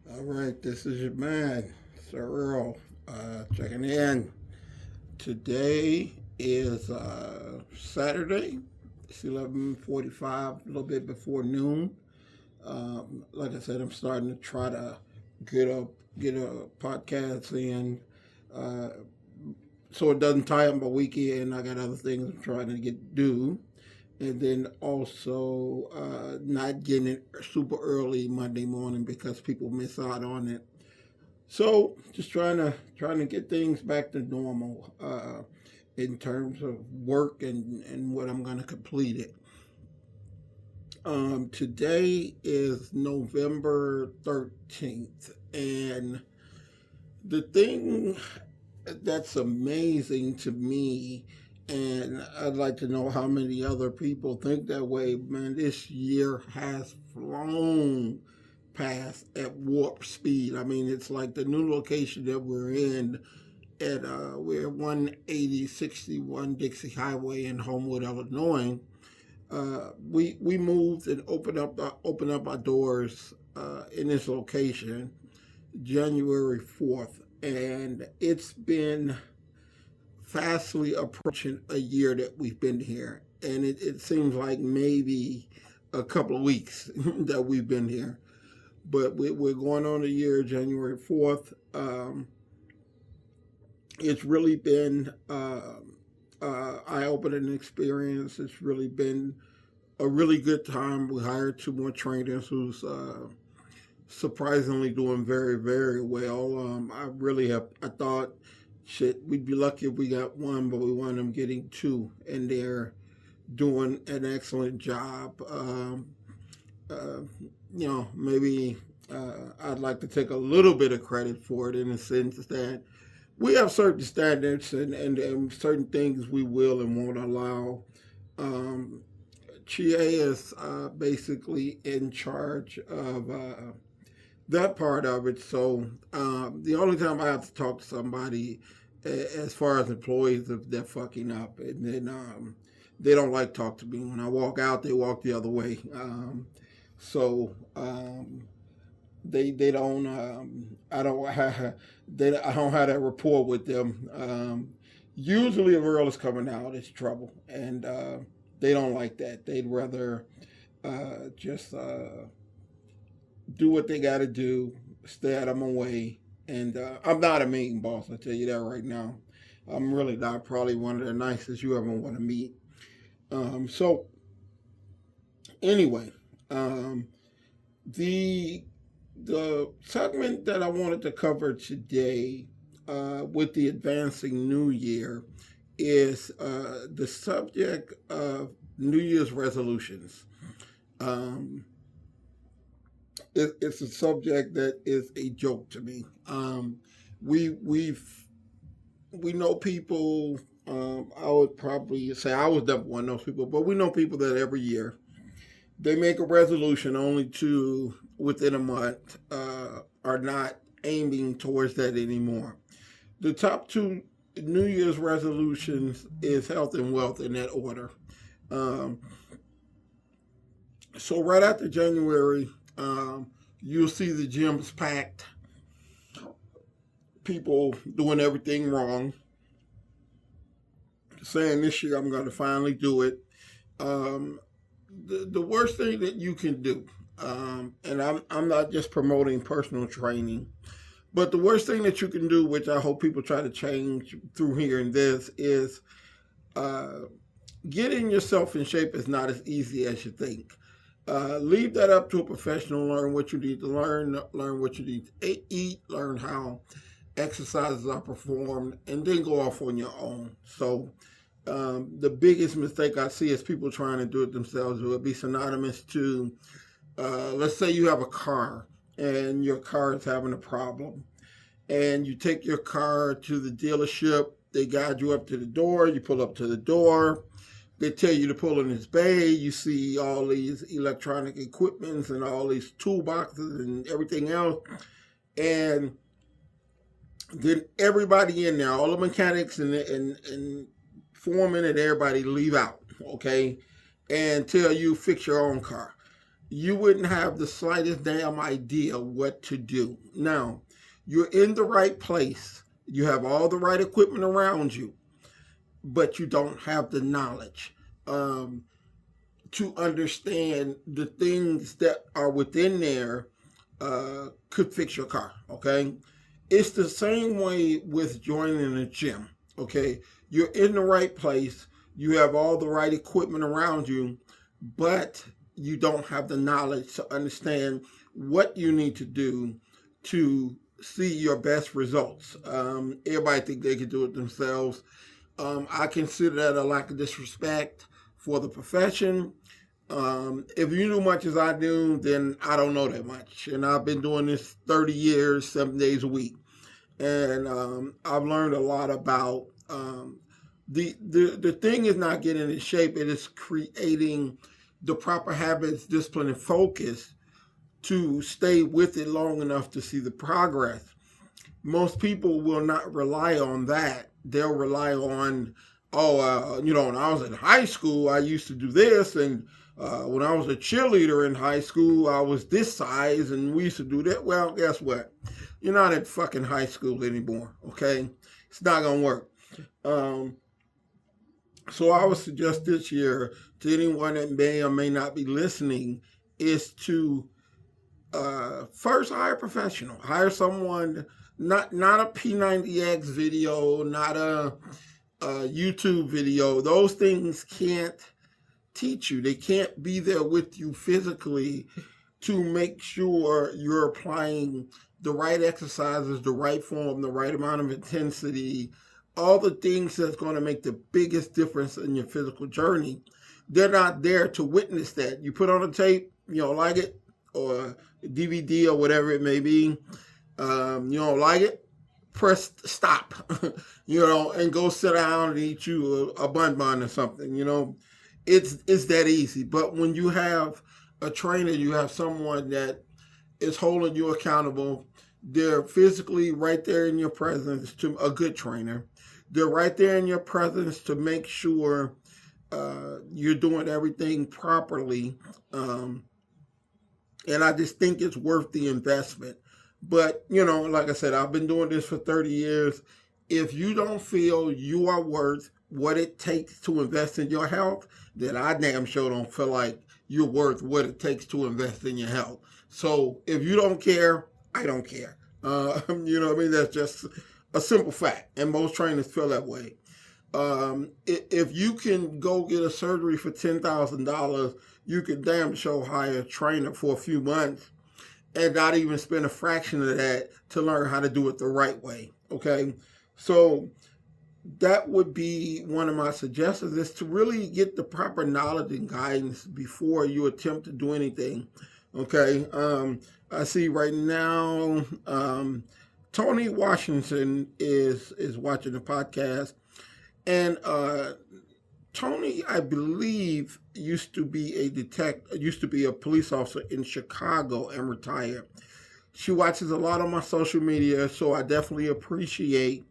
All right, this is your man, Sir Earl, checking in. Today is Saturday. It's 11:45, a little bit before noon. Like I said, I'm starting to try to get a podcast in, uh, so it doesn't tie up my weekend. I got other things I'm trying to get do, and then also not getting it super early Monday morning because people miss out on it. So just trying to get things back to normal in terms of work and what I'm going to complete it. Today is November 13th, and the thing that's amazing to me, and I'd like to know how many other people think that way. Man, this year has flown past at warp speed. I mean, it's like the new location that we're in at we're 18061 Dixie Highway in Homewood, Illinois. We moved and opened up our doors in this location January 4th, and it's been fastly approaching a year that we've been here, and it seems like maybe a couple of weeks that we've been here. But we're going on a year, January 4th. It's really been eye-opening experience. It's really been a really good time. We hired two more trainers who's surprisingly doing very, very well. I thought, shit, we'd be lucky if we got one, but we wound up getting two, and they're doing an excellent job. Uh, Maybe I'd like to take a little bit of credit for it in the sense that we have certain standards and certain things we will and won't allow. Um, Chie is basically in charge of that part of it. So the only time I have to talk to somebody, as far as employees, if they're fucking up, and then they don't like talk to me. When I walk out, they walk the other way. So they don't I don't have I don't have that rapport with them. Usually, if Earl is coming out, it's trouble, and they don't like that. They'd rather just do what they got to do, stay out of my way. And I'm not a mean boss. I tell you that right now. I'm really not probably one of the nicest you ever want to meet. So anyway, um, the the segment that I wanted to cover today with the advancing New Year is the subject of New Year's resolutions. Um, it's a subject that is a joke to me. We we know people. I would probably say I was never one of those people, but we know people that every year they make a resolution only to within a month are not aiming towards that anymore. The top two New Year's resolutions is health and wealth in that order. Um, so right after January, you'll see the gyms packed, people doing everything wrong, saying this year I'm going to finally do it. Um, the worst thing that you can do, and I'm not just promoting personal training, but the worst thing that you can do, which I hope people try to change through hearing this, is uh, getting yourself in shape is not as easy as you think. Leave that up to a professional. Learn what you need to learn what you need to eat, learn how exercises are performed, and then go off on your own. So, the biggest mistake I see is people trying to do it themselves. It would be synonymous to, let's say you have a car and your car is having a problem, and you take your car to the dealership. They guide you up to the door. You pull up to the door. They tell you to pull in this bay. You see all these electronic equipments and all these toolboxes and everything else. And then everybody in there, all the mechanics and foreman and everybody leave out, okay, and tell you fix your own car. you wouldn't have the slightest damn idea what to do. Now, you're in the right place. You have all the right equipment around you, but you don't have the knowledge to understand the things that are within there could fix your car. Okay, it's the same way with joining a gym. Okay, you're in the right place. You have all the right equipment around you, but you don't have the knowledge to understand what you need to do to see your best results. Everybody think they can do it themselves. I consider that a lack of disrespect for the profession. If you knew much as I do, then I don't know that much. And I've been doing this 30 years, 7 days a week. And I've learned a lot about the thing is not getting in shape. It is creating the proper habits, discipline, and focus to stay with it long enough to see the progress. Most people will not rely on that. They'll rely on, when I was in high school, I used to do this, and when I was a cheerleader in high school, I was this size, and we used to do that. Well, guess what? You're not in fucking high school anymore, okay? It's not going to work. So I would suggest this year to anyone that may or may not be listening is to first hire a professional. Hire someone, not a P90X video, not a YouTube video. Those things can't teach you. They can't be there with you physically to make sure you're applying the right exercises, the right form, the right amount of intensity, all the things that's going to make the biggest difference in your physical journey. They're not there to witness that. You put on a tape, you don't like it, or DVD or whatever it may be, you don't like it, press stop, and go sit down and eat you a bun or something, It's that easy. But when you have a trainer, you have someone that is holding you accountable. They're physically right there in your presence, to a good trainer. They're right there in your presence to make sure you're doing everything properly. And I just think it's worth the investment. But, like I said, I've been doing this for 30 years. If you don't feel you are worth what it takes to invest in your health, then I damn sure don't feel like you're worth what it takes to invest in your health. So if you don't care, I don't care. You know what I mean? That's just a simple fact. And most trainers feel that way. If you can go get a surgery for $10,000, you could damn sure hire a trainer for a few months and not even spend a fraction of that to learn how to do it the right way. Okay? So that would be one of my suggestions, is to really get the proper knowledge and guidance before you attempt to do anything. Okay? I see right now Tony Washington is watching the podcast. And Tony, I believe, used to be a police officer in Chicago and retired. She watches a lot on my social media, so I definitely appreciate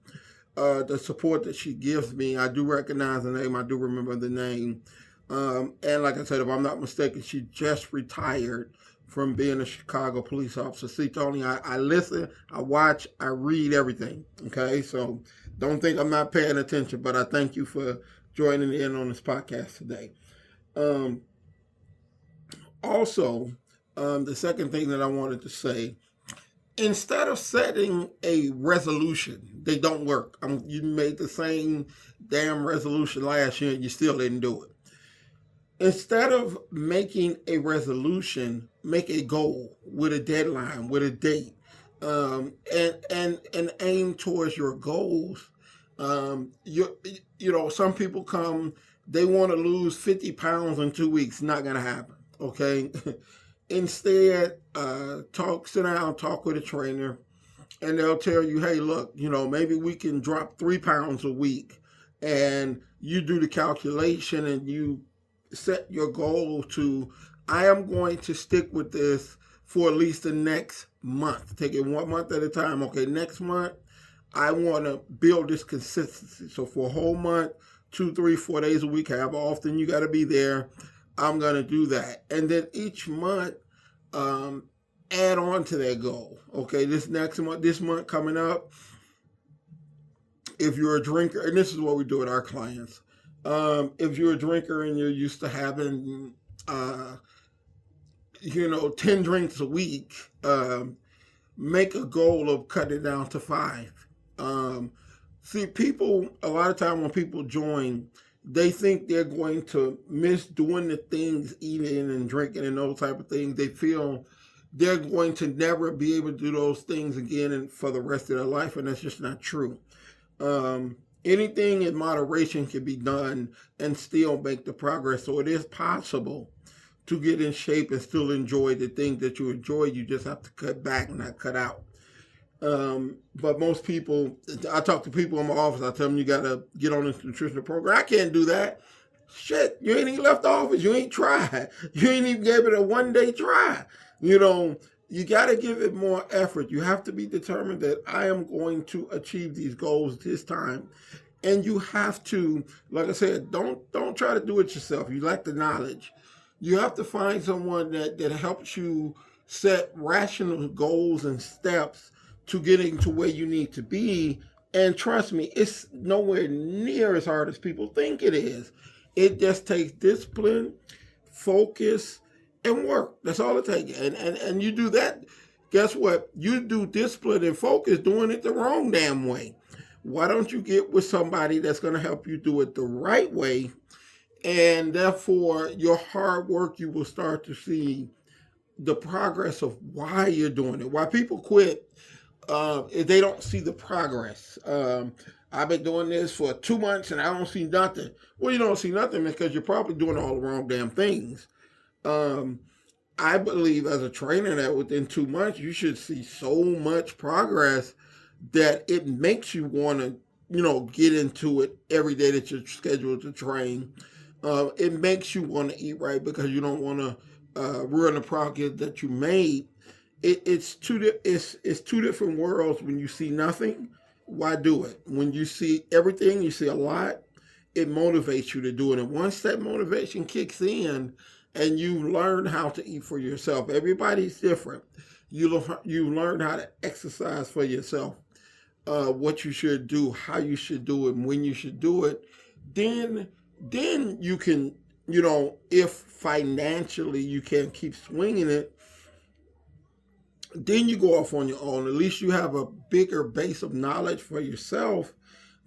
the support that she gives me. I do recognize the name. I do remember the name. And like I said, if I'm not mistaken, she just retired from being a Chicago police officer. See, Tony, I listen, I watch, I read everything. Okay, so don't think I'm not paying attention, but I thank you for joining in on this podcast today. Also, the second thing that I wanted to say, instead of setting a resolution, they don't work. You made the same damn resolution last year and you still didn't do it. Instead of making a resolution, make a goal with a deadline, with a date, and aim towards your goals. Some people come, they want to lose 50 pounds in 2 weeks. Not going to happen. Okay. Instead, sit down, talk with a trainer, and they'll tell you, hey, look, maybe we can drop 3 pounds a week, and you do the calculation and you set your goal to, I am going to stick with this for at least the next month. Take it 1 month at a time. Okay, next month, I want to build this consistency. So for a whole month, 2, 3, 4 days a week, however often you got to be there, I'm going to do that. And then each month, add on to that goal. Okay, this month coming up, if you're a drinker, and this is what we do with our clients, if you're a drinker and you're used to having, 10 drinks a week, make a goal of cutting it down to 5. See, people, a lot of time when people join, they think they're going to miss doing the things, eating and drinking and those type of things. They feel they're going to never be able to do those things again and for the rest of their life, and that's just not true. Anything in moderation can be done and still make the progress. So it is possible to get in shape and still enjoy the things that you enjoy. You just have to cut back, not cut out. But most people, I talk to people in my office, I tell them you got to get on this nutritional program. I can't do that. Shit, you ain't even left the office. You ain't tried. You ain't even gave it a one-day try. You got to give it more effort. You have to be determined that I am going to achieve these goals this time. And you have to, like I said, don't try to do it yourself. You lack the knowledge. You have to find someone that helps you set rational goals and steps to getting to where you need to be. And trust me, it's nowhere near as hard as people think it is. It just takes discipline, focus, and work. That's all it takes. And you do that, guess what? You do discipline and focus doing it the wrong damn way. Why don't you get with somebody that's going to help you do it the right way? And therefore, your hard work, you will start to see the progress of why you're doing it. Why people quit if they don't see the progress. I've been doing this for 2 months and I don't see nothing. Well, you don't see nothing because you're probably doing all the wrong damn things. I believe as a trainer that within 2 months, you should see so much progress that it makes you want to, get into it every day that you're scheduled to train. It makes you want to eat right because you don't want to ruin the progress that you made. It's two different worlds. When you see nothing, why do it? When you see everything, you see a lot, it motivates you to do it. And once that motivation kicks in and you learn how to eat for yourself, everybody's different. You learn how to exercise for yourself, what you should do, how you should do it, and when you should do it. Then you can, if financially you can't keep swinging it, then you go off on your own. At least you have a bigger base of knowledge for yourself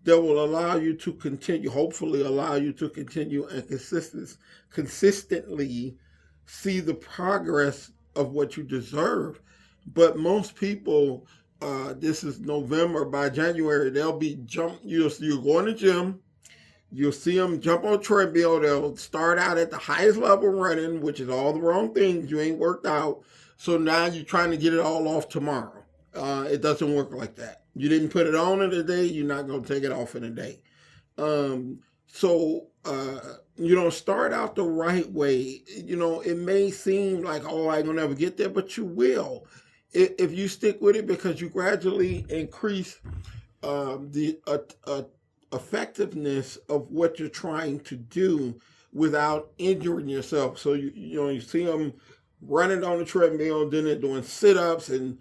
that will allow you to continue, hopefully allow you to continue and consistently see the progress of what you deserve. But most people, this is November, by January, they'll be you'll go in the gym, you'll see them jump on a treadmill, they'll start out at the highest level running, which is all the wrong things, you ain't worked out. So now you're trying to get it all off tomorrow. It doesn't work like that. You didn't put it on in a day, you're not going to take it off in a day. Start out the right way. It may seem like, I ain't going to never get there, but you will. If you stick with it, because you gradually increase the effectiveness of what you're trying to do without injuring yourself. So, you see them running on the treadmill, then they're doing sit-ups and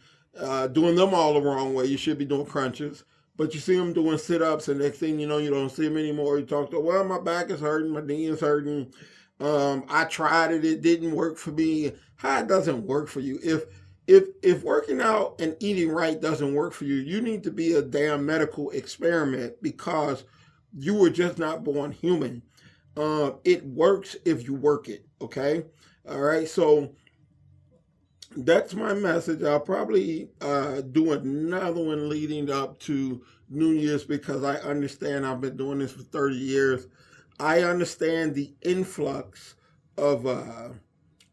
doing them all the wrong way. You should be doing crunches. But you see them doing sit-ups, and next thing you know, you don't see them anymore. You talk to, my back is hurting, my knee is hurting. I tried it, it didn't work for me. How it doesn't work for you? If working out and eating right doesn't work for you, you need to be a damn medical experiment, because you were just not born human. It works if you work it, okay? All right, so that's my message. I'll probably do another one leading up to New Year's, because I understand I've been doing this for 30 years. I understand the influx of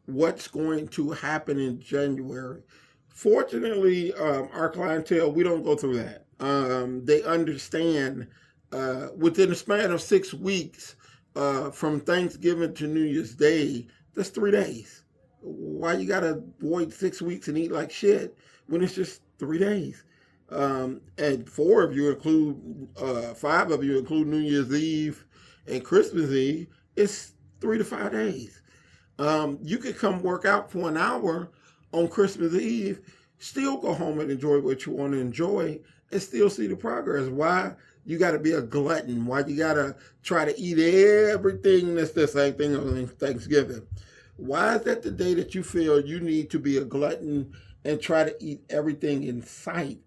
what's going to happen in January. Fortunately, our clientele, we don't go through that. They understand within a span of 6 weeks, from Thanksgiving to New Year's Day, that's 3 days. Why you gotta avoid 6 weeks and eat like shit when it's just 3 days? And 4 of you include, 5 of you include New Year's Eve and Christmas Eve. It's 3 to 5 days. You could come work out for an hour on Christmas Eve, still go home and enjoy what you want to enjoy, and still see the progress. Why you got to be a glutton? Why you got to try to eat everything that's the same thing on Thanksgiving? Why is that the day that you feel you need to be a glutton and try to eat everything in sight?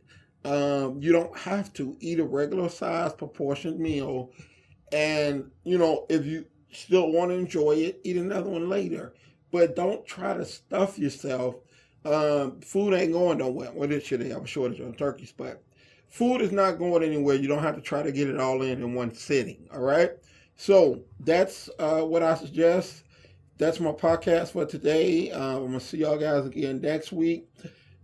You don't have to eat a regular size proportioned meal, and if you still want to enjoy it, eat another one later. But don't try to stuff yourself. Food ain't going nowhere. Well, this year they have a shortage on turkeys, but food is not going anywhere. You don't have to try to get it all in one sitting. All right. So that's what I suggest. That's my podcast for today. I'm gonna see y'all guys again next week.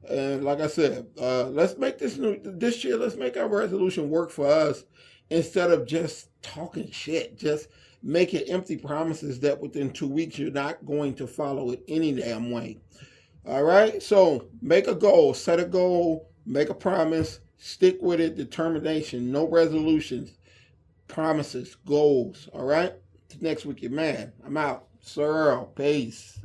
And like I said, let's make this year. Let's make our resolution work for us instead of just talking shit. Just making empty promises that within 2 weeks you're not going to follow it any damn way. All right. So make a goal. Set a goal. Make a promise. Stick with it. Determination. No resolutions. Promises. Goals. All right. Till next week, your man. I'm out. Sir Earl. Peace.